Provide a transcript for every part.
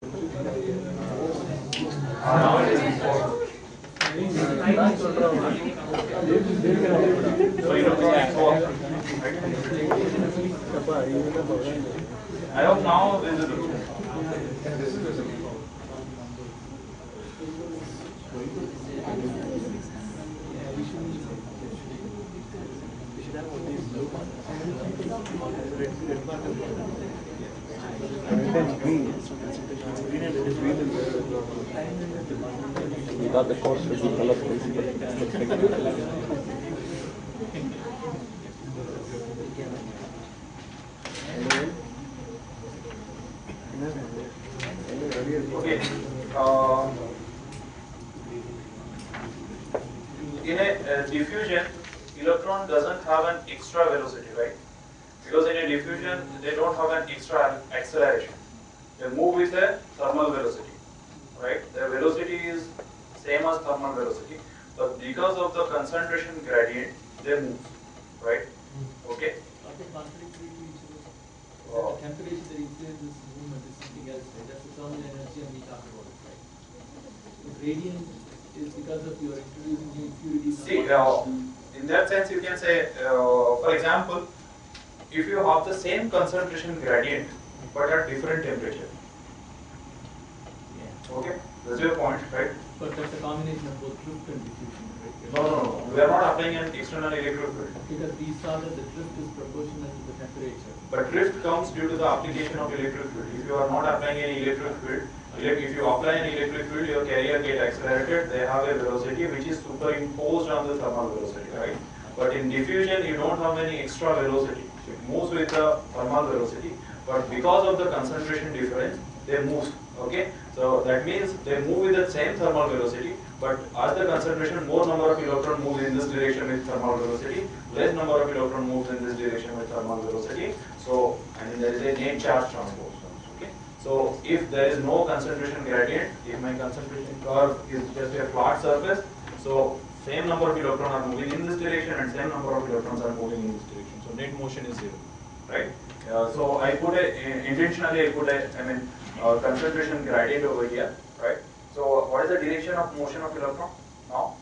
Now it is 4. So electron is 4. I hope now visible. This is visible. We got the course with the color principle. Okay. In a diffusion, electron doesn't have an extra velocity, right? Because in a diffusion, they don't have an extra acceleration. They move with a thermal velocity, right? Their velocity is same as thermal velocity, but because of the concentration gradient, they move, right? Okay. Are they contradictory to each other? Oh. The temperature that influences movement is something else, right? That's the thermal energy, and we talked about it, right? The gradient is because of your introducing new impurities. See, in that sense, you can say, for example, if you have the same concentration gradient but at different temperature. Yeah. Okay, that's your point, right? But that's a combination of both drift and diffusion, right? No. We are not applying an external electric field. Because we saw that the drift is proportional to the temperature. But drift comes due to the application of electric field. If you are not applying any electric field, if you apply an electric field, your carrier get accelerated. They have a velocity which is superimposed on the thermal velocity, right? But in diffusion, you don't have any extra velocity. It moves with the thermal velocity, but because of the concentration difference, they move. Okay, so that means they move with the same thermal velocity, but as the concentration, more number of electron moves in this direction with thermal velocity, less number of electron moves in this direction with thermal velocity. So, and there is a net charge transport. Okay, so if there is no concentration gradient, if my concentration curve is just a flat surface, so same number of electrons are moving in this direction and same number of electrons are moving in this direction. So net motion is zero, right? So I put intentionally I put concentration gradient over here, right? So what is the direction of motion of electron now?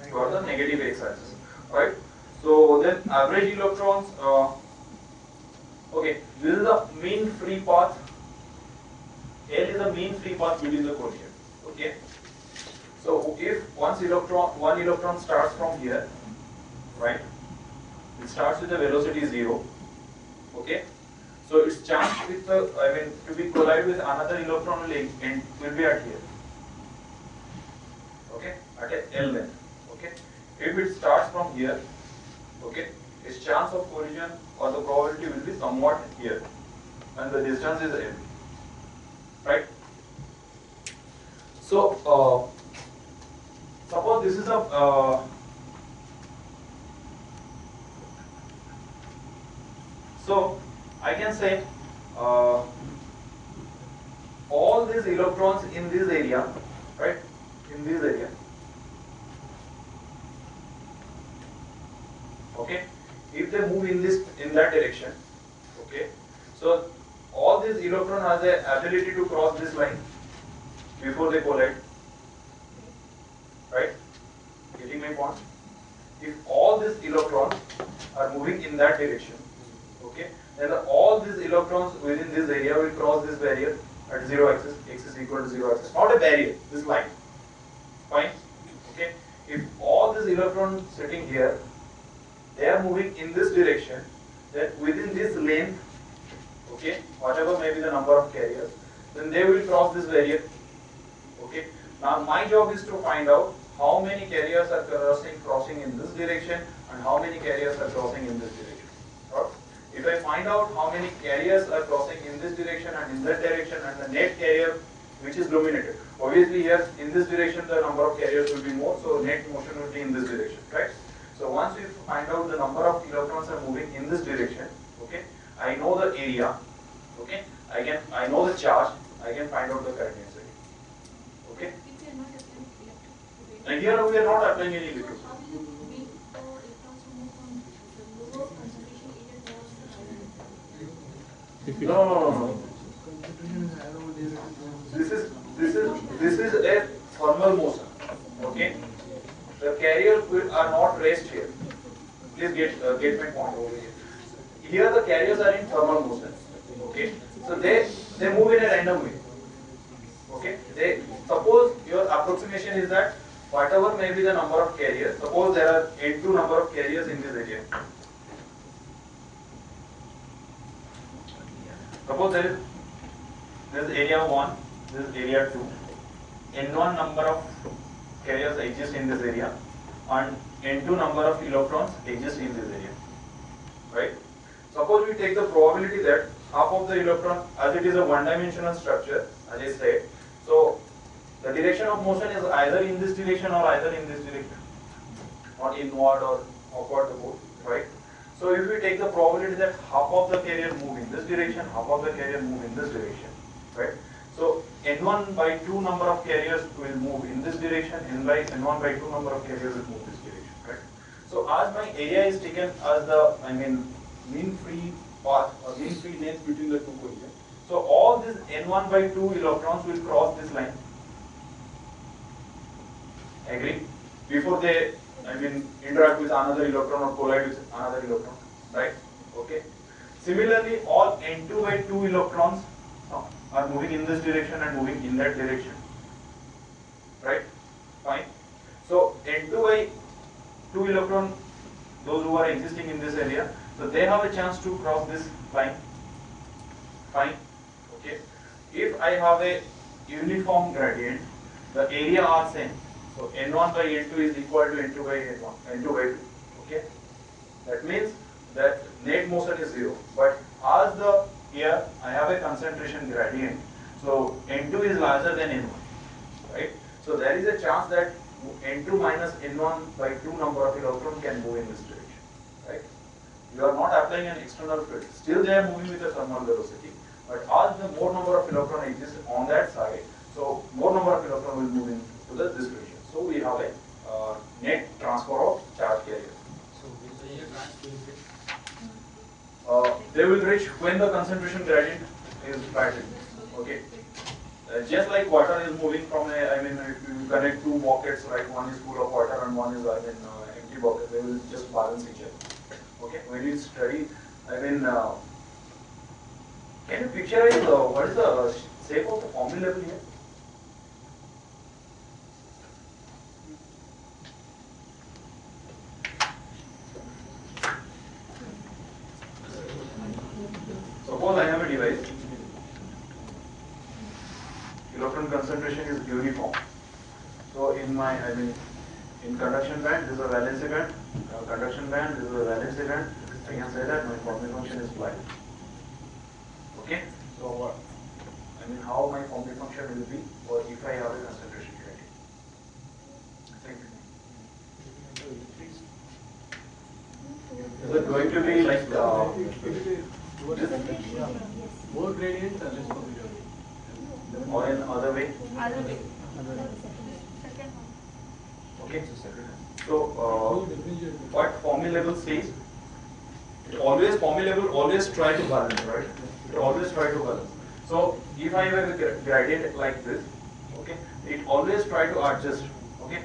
Toward the negative x-axis, right? So then average electrons. Okay, this is the mean free path. L is the mean free path within the collision. Okay. So if one electron starts from here, right? It starts with the velocity 0. Okay. So its chance with the to be collide with another electron will be at here. Okay, at a L length. Okay. If it starts from here, okay, its chance of collision or the probability will be somewhat here, and the distance is L. Right. So suppose this is a so I can say all these electrons in this area, right? In this area, okay. If they move in that direction, okay. So all these electrons has the ability to cross this line before they collide, right? Getting my point? If all these electrons are moving in that direction, okay, then all these electrons within this area will cross this barrier at 0 axis, x is equal to 0 axis, not a barrier, this line. Fine? Okay. If all these electrons sitting here, they are moving in this direction, then within this length, okay, whatever may be the number of carriers, then they will cross this barrier. Okay. Now my job is to find out how many carriers are crossing in this direction and how many carriers are crossing in this direction. Right? If I find out how many carriers are crossing in this direction and in that direction and the net carrier which is dominated, obviously here in this direction the number of carriers will be more, so net motion will be in this direction, right? So once we find out the number of electrons are moving in this direction, okay, I know the area, okay, I know the charge, I can find out the current density. Okay? And here we are not applying any electric. No. This is a thermal motion. Okay, the carriers are not rest here. Please get my point over here. Here the carriers are in thermal motion. Okay, so they move in a random way. Okay, they suppose your approximation is that whatever may be the number of carriers. Suppose there are n2 number of carriers in this area. Suppose there is area 1, this is area 2. N1 number of carriers exist in this area and N2 number of electrons exist in this area. Right? Suppose we take the probability that half of the electron, as it is a one-dimensional structure, as I said, so the direction of motion is either in this direction or either in this direction, or inward or upward the both, right? So if we take the probability that half of the carrier move in this direction, half of the carrier move in this direction, right? So N1 by 2 number of carriers will move in this direction, N1 by 2 number of carriers will move this direction, right? So as my area is taken as the, mean free path or mean free length between the two collisions. So all these N1 by 2 electrons will cross this line. Agree? Before they, interact with another electron or collide with another electron, right? Okay. Similarly, all N2 by 2 electrons are moving in this direction and moving in that direction, right? Fine. So N2 by 2 electron, those who are existing in this area, so they have a chance to cross this line. Fine. Okay. If I have a uniform gradient, the area are same. So N1 by N2 is equal to N2 by N1, N2 by 2. Okay. That means that net motion is 0. But as the here I have a concentration gradient, so N2 is larger than N1, right? So there is a chance that N2 minus N1 by 2 number of electrons can move in this direction, right? You are not applying an external field. Still they are moving with a thermal velocity, but as the more number of electrons exist on that side, so more number of electrons will move into this direction. So we have a net transfer of charge carriers. So will the branch will reach? They will reach when the concentration gradient is flattened. Okay. Just like water is moving from a, if you connect two buckets, right? One is full of water and one is empty bucket. They will just balance each other. Okay. When you study, can you picture what is the shape of the Fermi level here? Suppose I have a device, electron concentration is uniform. So in my, in conduction band, this is a valency band, conduction band, this is a valency band. I can say that my Fermi function is flat. Okay? So what? How my Fermi function will be, or if I have a concentration gradient. Thank you. Is it going to be like More gradient or less Fermi gradient? or in other way? Okay. So what Fermi level says, Fermi level always try to balance, right? It always try to balance. So if I have a gradient like this, okay, it always try to adjust. Okay,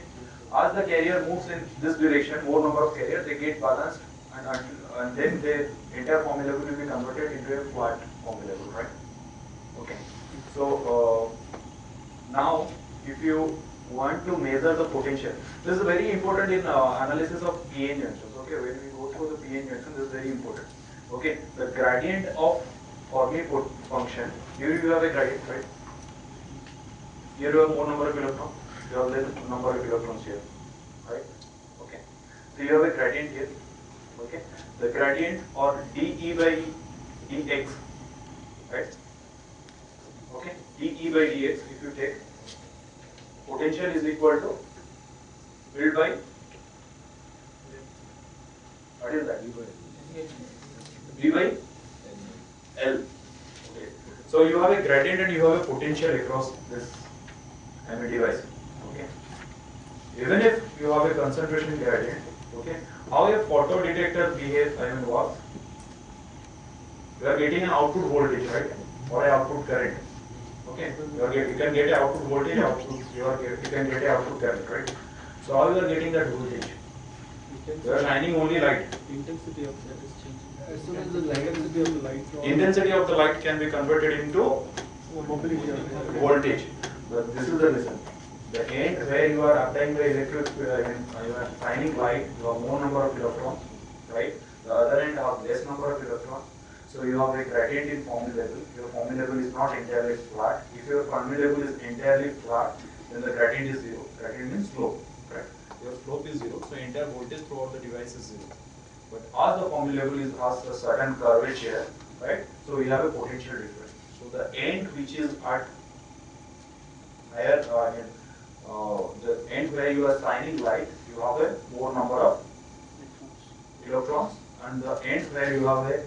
as the carrier moves in this direction, more number of carriers they get balanced, and then the entire Fermi level will be converted into a flat Fermi level, right? Okay. So now if you want to measure the potential, this is very important in analysis of PN junctions. Okay, when we go through the PN junction, this is very important. Okay, the gradient of Fermi function. Here you have a gradient, right? Here you have more number of electrons. You have less number of electrons here, right? Okay. So you have a gradient here. Okay. The gradient or dE by dx, right? Okay. dE by dx. If you take potential is equal to filled by what is that? V by L. Okay. So you have a gradient and you have a potential across this device. Okay. Even if you have a concentration gradient, okay, how a photo detector behaves, works? You are getting an output voltage, right, or an output current. Okay, you can get a output voltage, you can get a output current, right? So how you are getting that voltage? You are shining only light. Intensity of that is changing. As soon as the intensity of the light Intensity of the light can be converted into Mobility of the voltage. But this is the reason. The end where you are applying the electric, you are shining light, you have more number of electrons, right? The other end have less number of electrons. So you have a gradient in Fermi level. Your Fermi level is not entirely flat. If your Fermi level is entirely flat, then the gradient is zero. Gradient means slope, right? Your slope is zero, so entire voltage throughout the device is zero. But as the Fermi level is has a certain curvature, right? So you have a potential difference. So the end which is at higher, the end where you are shining light, you have a more number of electrons, and the end where you have a,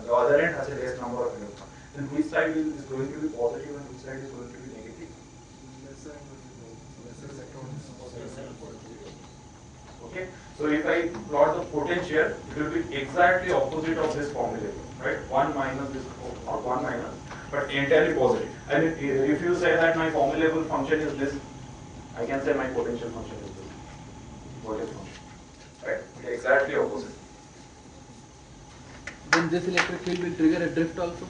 the other end has a less number of electrons. Then which side is going to be positive and which side is going to be negative? Okay, so if I plot the potential, it will be exactly opposite of this formula, right? 1 minus this, or 1 minus, but entirely positive. I mean, if you say that my formulable function is this, I can say my potential function is this, voltage function, right? It is exactly opposite. Then this electric field will trigger a drift also.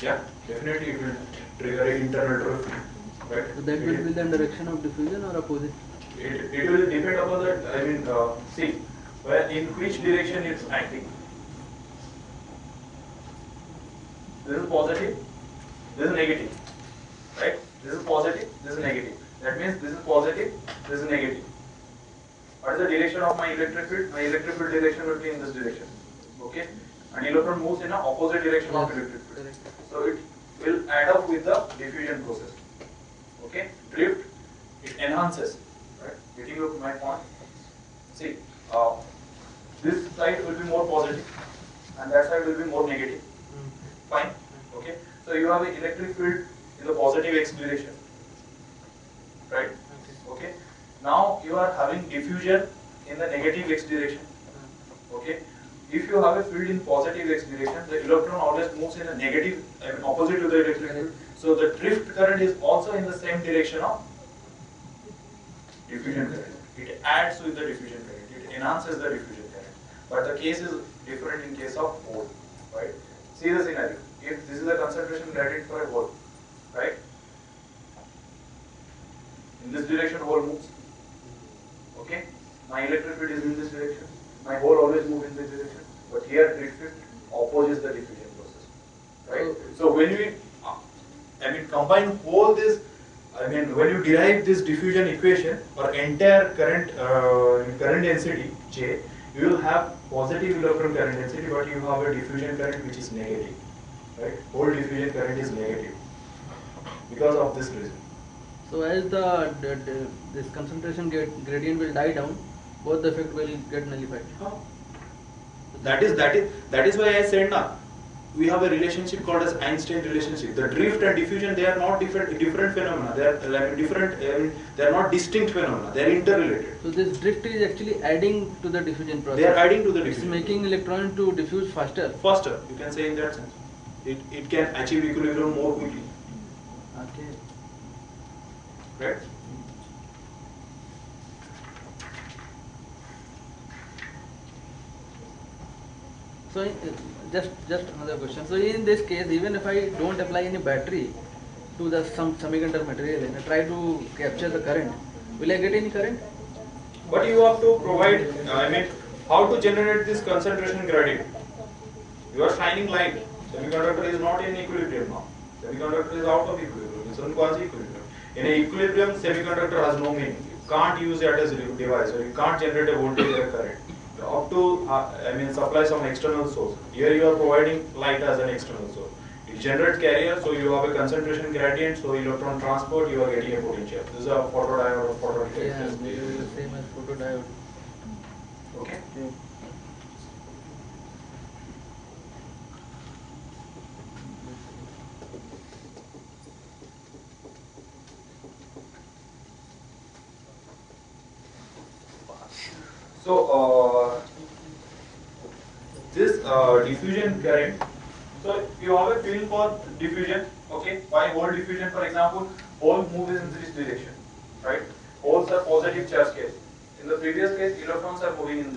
Yeah, definitely it will trigger an internal drift, right? So that will be the direction of diffusion or opposite. It will depend upon the, see, where in which direction it's acting. This is positive, this is negative, right? This is positive, this is negative. That means this is positive, this is negative. What is the direction of my electric field? My electric field direction will be in this direction, okay? And electron moves in an opposite direction of electric field. Correct. So it will add up with the diffusion process, okay? Drift, it enhances. Right? Getting you to my point. See, this side will be more positive, and that side will be more negative. Fine. Okay. So you have an electric field in the positive x direction, right? Okay. Now you are having diffusion in the negative x direction. Okay. If you have a field in positive x direction, the electron always moves in a negative, opposite to the electric field. So the drift current is also in the same direction of diffusion current. It adds with the diffusion current. It enhances the diffusion current. But the case is different in case of hole, right? See the scenario. If this is a concentration gradient for a hole, right? In this direction, hole moves. Okay. My electric field is in this direction. My hole always moves in this direction. But here, drift opposes the diffusion process, right? So when we, combine all this. When you derive this diffusion equation or entire current density J, you will have positive electron current density, but you have a diffusion current which is negative, right? Whole diffusion current is negative because of this reason. So as this concentration gradient will die down, both the effect will get nullified. That is why I said now. We have a relationship called as Einstein relationship. The drift and diffusion, they are not different phenomena. They are different. They are not distinct phenomena. They are interrelated. So this drift is actually adding to the diffusion process. They are adding to the It's diffusion. making electron to diffuse faster. Faster, you can say in that sense. It can achieve equilibrium more quickly. Okay. Right? So just another question. So in this case, even if I don't apply any battery to the some semiconductor material and I try to capture the current, will I get any current? But you have to provide, how to generate this concentration gradient. You are shining light. Semiconductor is not in equilibrium now. Semiconductor is out of equilibrium. It's on quasi-equilibrium. In an equilibrium, semiconductor has no meaning. You can't use it as a device, or you can't generate a voltage or a current. You have to, supply some external source. Here you are providing light as an external source. It generates carrier, so you have a concentration gradient, so electron transport, you are getting a potential. This is a photodiode or photodetector. Yeah, this is the same as photodiode. Okay. So this diffusion current. So you have a feel for diffusion, okay? Okay, by hole diffusion, for example, hole moves in this direction, right? Holes are positive charge case. In the previous case, electrons are moving in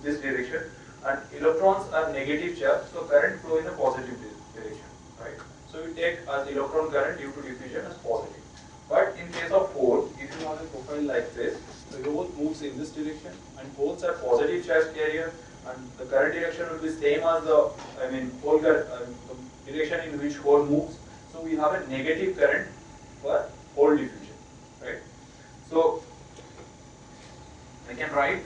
this direction, and electrons are negative charge, so current flow in a positive direction, right? So we take as electron current due to diffusion as positive. But in case of hole, if you have a profile like this, the hole moves in this direction, and holes are positive charge carrier, and the current direction will be same as the, hole the direction in which hole moves. So we have a negative current for hole diffusion, right? So I can write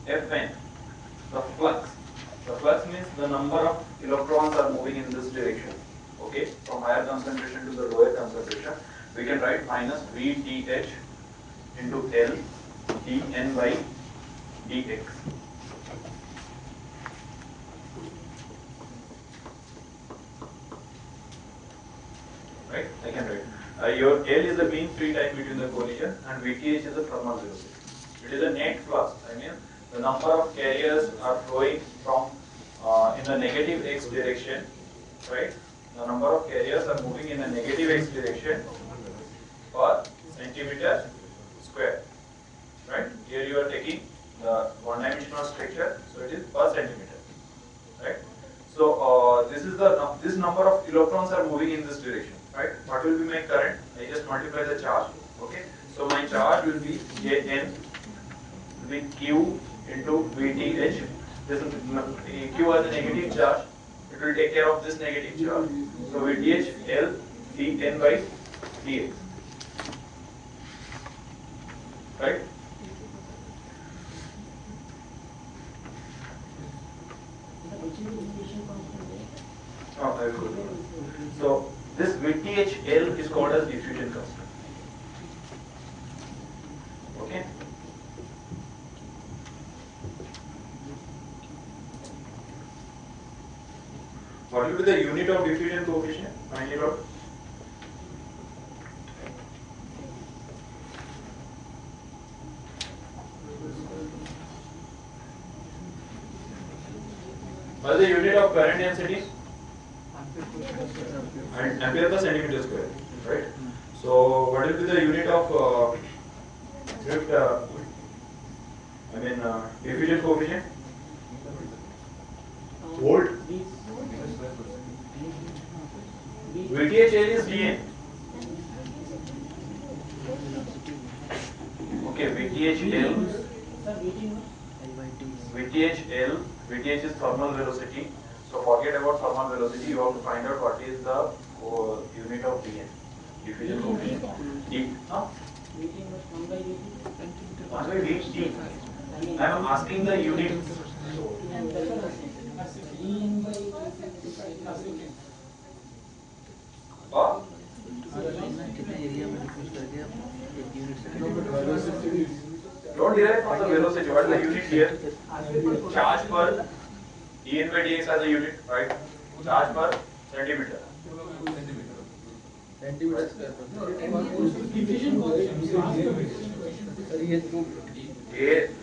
Fn, the flux. The flux means the number of electrons are moving in this direction. Okay, from higher concentration to the lower concentration, we can write minus VTH into L dN by dx. Right? I can write. Your L is the mean free time between the collision, and VTH is the thermal velocity. It is a net flux. I mean, the number of carriers are flowing from in the negative x direction, right? The number of carriers are moving in a negative x direction per centimeter square, right? Here you are taking the one-dimensional structure, so it is per centimeter, right? So this number of electrons are moving in this direction, right? What will be my current? I just multiply the charge, okay? So my charge will be Jn will be Q into VTH. This is Q has a negative charge. It will take care of this negative charge. So VTH L dN by dx. Right? Oh, I will go through. So this VTH L is called as diffusion constant. Okay? What will be the unit of diffusion coefficient? Find it out. What is the unit of current density? And ampere per centimeter square, right? So what will be the unit of diffusion coefficient? Volt. VTHL is dN. Okay, VTHL. VTH is thermal velocity. So forget about thermal velocity. You have to find out what is the unit of dN. Diffusion coefficient. D. Huh? 1 by VT. I am asking the unit. Don't derive from the velocity. What is the unit here? Charge per dN by dx as a unit, right? Charge per centimeter. Centimeter square.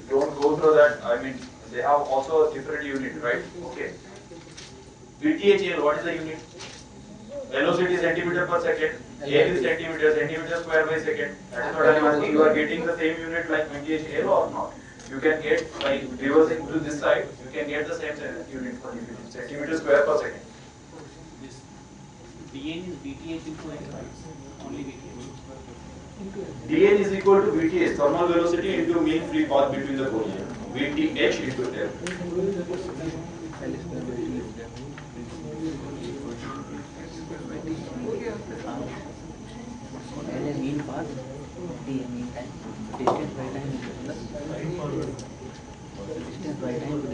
Don't go through that. I mean, they have also a different unit, right? Okay. VTHL, what is the unit? Velocity is centimeter per second. L is centimeter square by second. That is what I am asking. You are getting the same unit like VTHL or not? You can get, by reversing to this side, you can get the same unit for diffusion. Centimeter square per second. This dN is VTH into L, right? Only VTH. dN is equal to VTH, thermal velocity into mean free path between the collision. VTH into L. Mean path, mean time, distance by time is plus. Distance by time to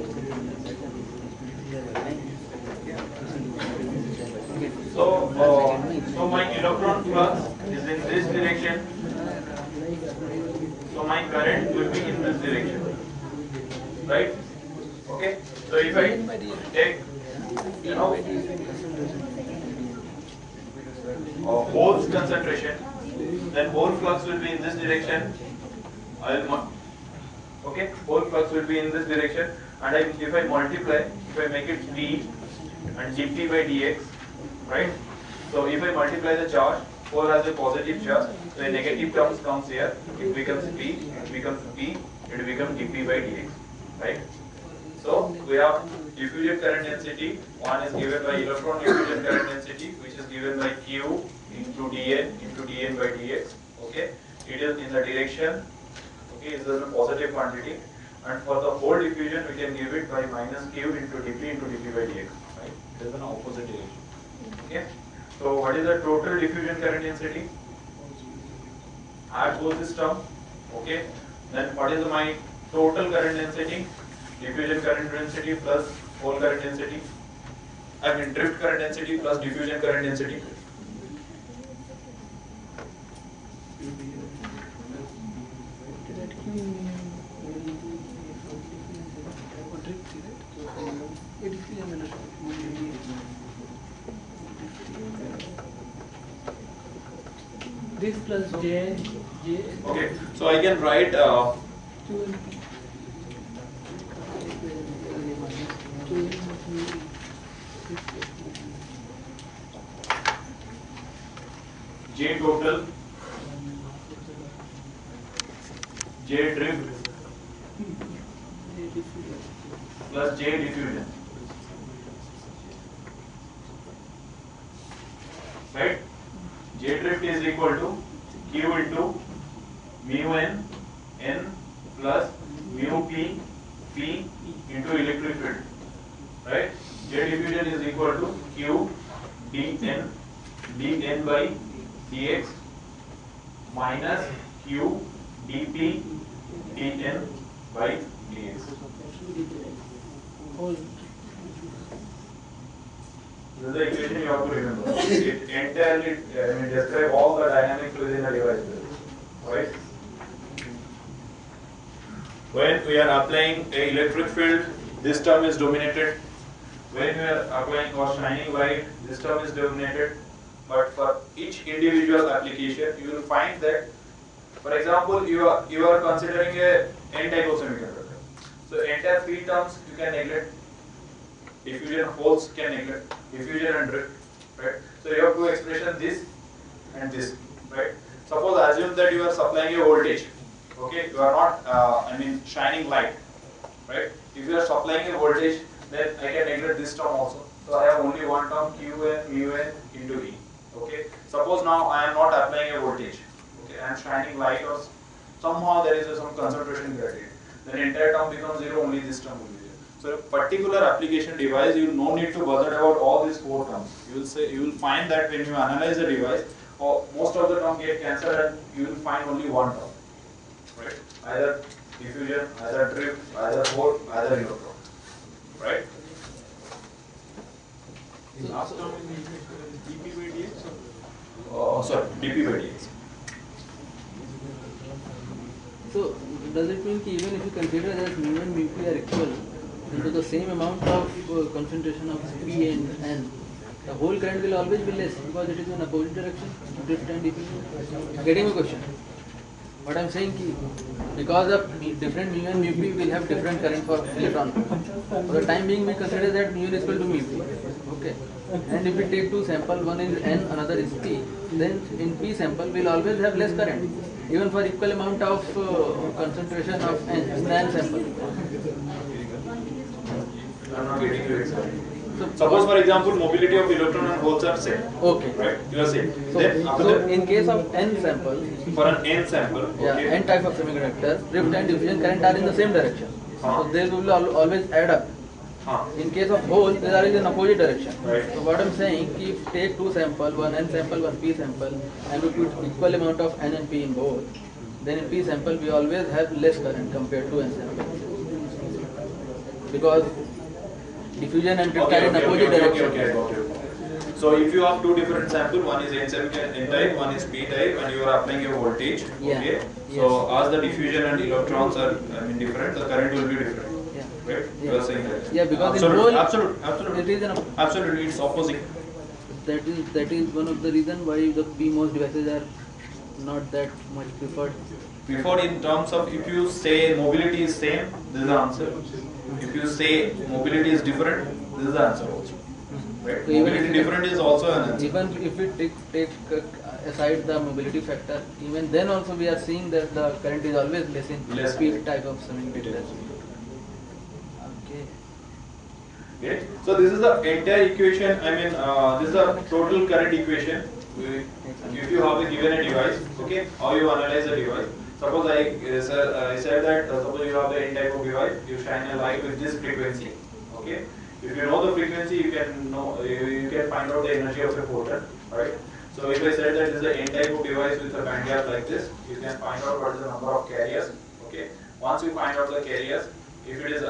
So my electron flux is in this direction. So my current will be in this direction, right? Okay. So if I take, hole's concentration, then hole flux will be in this direction. Okay, hole flux will be in this direction, and if I multiply, if I make it p and dp by dx, right? So if I multiply the charge, 4 has a positive charge, so a negative terms comes here, it becomes p, it becomes dp by dx, right? So we have diffusion current density, one is given by electron diffusion current density, which is given by q into dn by dx, okay? It is in the direction, okay, it is a positive quantity, and for the whole diffusion we can give it by minus q into dp by dx, right? It is an opposite direction, okay? So what is the total diffusion current density? Add both this term, okay? Then what is my total current density? Diffusion current density plus whole current density. I mean drift current density plus diffusion current density. This plus j. Okay, so I can write J total, J drift plus J diffusion, right? J drift is equal to Q into mu n plus mu p into electric field, right? J diffusion is equal to Q dn by dx minus Q dp dn by dx. This is the equation you have to remember. It entirely describes all the dynamics within a device, right? When we are applying a electric field, this term is dominated. When we are applying or shining light, this term is dominated. But for each individual application, you will find that, for example, you are considering a n type of semiconductor. So entire three terms you can neglect. Diffusion holes can neglect. Diffusion and drift, right? So you have two expressions, this and this, right? Suppose assume that you are supplying a voltage. Okay, you are not, shining light, right? If you are supplying a voltage, then I can neglect this term also. So I have only one term, Qn mu n into E. Okay. Suppose now I am not applying a voltage. Okay, I am shining light or somehow there is some concentration gradient. Then entire term becomes zero. Only this term will be there. So a particular application device, you no need to bother about all these four terms. You will find that when you analyze the device, most of the terms get cancelled and you will find only one term. Right? Either diffusion, either drift, either hole, either electron. Right? The last term is dp by dx. Sorry, dp by dx. So does it mean that even if you consider that mu and mu p are equal, into the same amount of concentration of P and N, the whole current will always be less because it is in opposite direction, drift and diffusion? Getting my question? What I am saying is, because of different mu and mu p will have different current for electron. For the time being, we consider that mu is equal to mu p. Okay. And if we take two samples, one is N, another is P, then in P sample we will always have less current, even for equal amount of concentration of N in the N sample. I am not getting you exactly. Suppose, for example, mobility of electron and holes are same. Okay. Right? You are saying. So, Then after so that, in case of N sample, for an N sample, yeah, okay. N type of semiconductor, drift and diffusion current are in the same direction. So they will always add up. In case of hole, they are in opposite direction. Right. So what I am saying, if take two sample, one N sample, one P sample, and we put equal amount of N and P in both, then in P sample we always have less current compared to N sample. Because diffusion and drift are in opposite direction. Okay, I got you. So if you have two different samples, one is N type, one is P type, and you are applying a voltage, Yeah. okay? Yes. So as the diffusion and electrons are different, the current will be different. Yeah. Right? Yeah. You are saying that. Yeah, because absolutely, in whole, absolutely. it is an Absolutely, it's opposite. that is one of the reason why the PMOS devices are not that much preferred. Before, in terms of if you say mobility is same, this is the answer. If you say mobility is different, this is the answer also. Right? So even Mobility if- different is also an answer. Even if we take aside the mobility factor, even then also we are seeing that the current is always less in Less. P type of semiconductor. It is. Okay. Okay. So this is the entire equation. I mean, this is the total current equation. If you have given a device, okay, how you analyze the device. Suppose I said that suppose you have the N type of device, you shine a light with this frequency. Okay. If you know the frequency, you can find out the energy of a photon. Right. So if I said that this is the N type of device with a band gap like this, you can find out what is the number of carriers. Okay. Once you find out the carriers, if it is,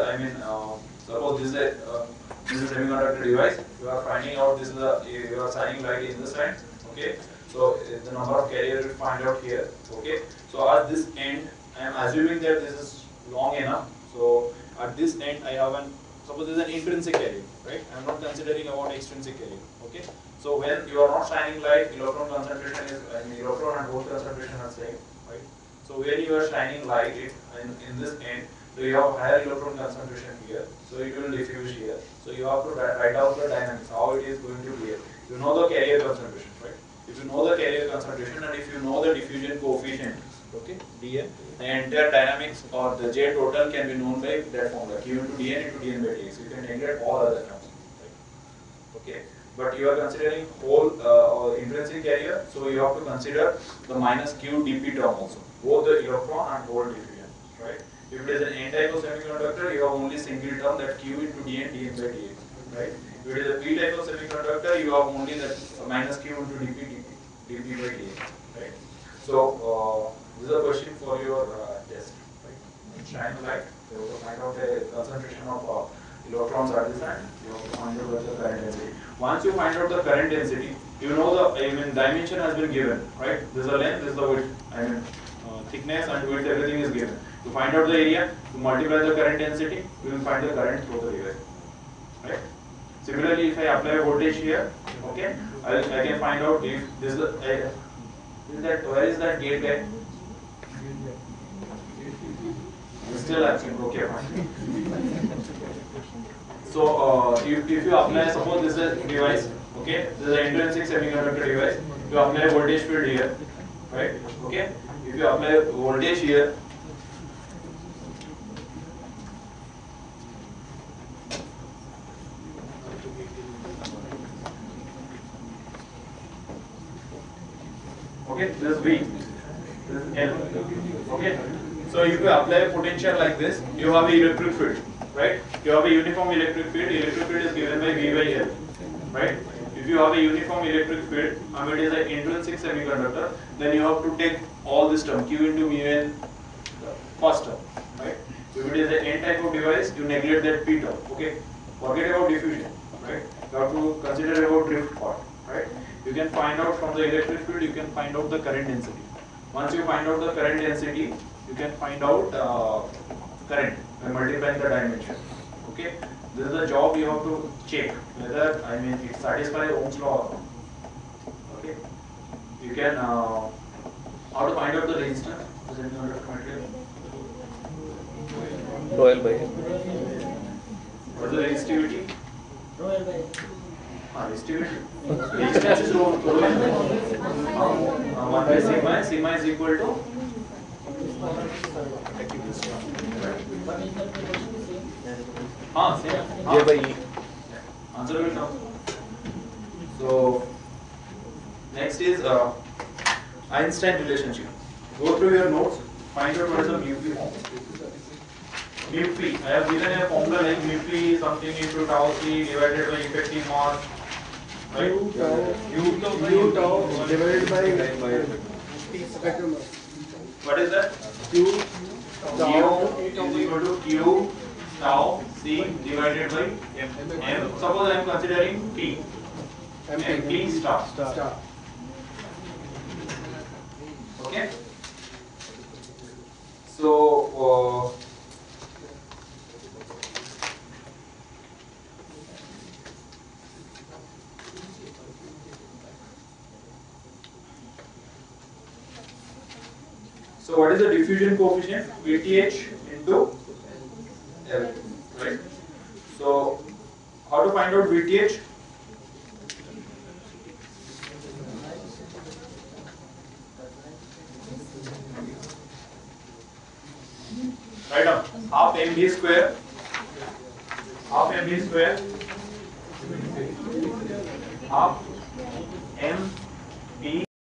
suppose this is a semiconductor device, you are finding out this is you are shining light in this end. Okay. So the number of carriers you find out here. Okay. So at this end, I am assuming that this is long enough. So at this end, I have suppose this is an intrinsic carrier, right? I am not considering about extrinsic carrier. Okay. So when you are not shining light, electron concentration is, electron and hole concentration are same, right? So when you are shining light in this end, so you have higher electron concentration here, so it will diffuse here. So you have to write out the dynamics, how it is going to behave. You know the carrier concentration, right? If you know the carrier concentration and if you know the diffusion coefficient, okay, Dn, the entire dynamics or the J total can be known by that formula, Q into Dn into Dn by dx. You can neglect all other terms, right? Okay. But you are considering whole or intrinsic carrier, so you have to consider the minus Q dp term also, both the electron and hole diffusion, right? If it is an N type of semiconductor, you have only single term, that Q into Dn, Dn by dx, right? If it is a P type of semiconductor, you have only that minus Q into dp by dx, right? So this is a question for your test, right? Shine light, you have to find out the concentration of electrons at this end, you have to find out what the current density. Once you find out the current density, you know the dimension has been given, right? This is the length, this is the width, thickness and width, everything is given. To find out the area, to multiply the current density, you will find the current through the device, right? Similarly, if I apply a voltage here, okay, I can find out if this is where is that gate guy? Still absent, okay, fine. So if you apply, suppose this is a device, okay, this is an intrinsic semiconductor device, you apply a voltage field here, right, okay, if you apply voltage here, okay, this is V, this is L, okay, so if you apply a potential like this, you have an electric field, right? You have a uniform electric field is given by V by L, right? If you have a uniform electric field and it is an intrinsic semiconductor, then you have to take all this term, Q into mu n first term, right? If it is an N type of device, you neglect that P term, okay? Forget about diffusion, right? You have to consider about drift part, right? You can find out from the electric field, you can find out the current density. Once you find out the current density, you can find out current by multiplying the dimension. Okay, this is the job you have to check whether it satisfies Ohm's law or not. Okay, you can how to find out the resistance of the semiconductor material. Rho L by L. What is the resistivity? Resistivity. Resistance is rho L by 1 by sigma. Sigma is equal to same. J by E. Answer will come. So next is Einstein relationship. Go through your notes. Find out what is the mu p form. Mu p. I have given a formula like mu p is something into tau c divided by effective mass. Right? U tau divided by What is that? Q Mu is equal to Q tau c divided by m. Suppose I am considering P. MP star. Okay. So what is the diffusion coefficient? VTH into L, right? leakage. Write down half mv square, half mv square, half m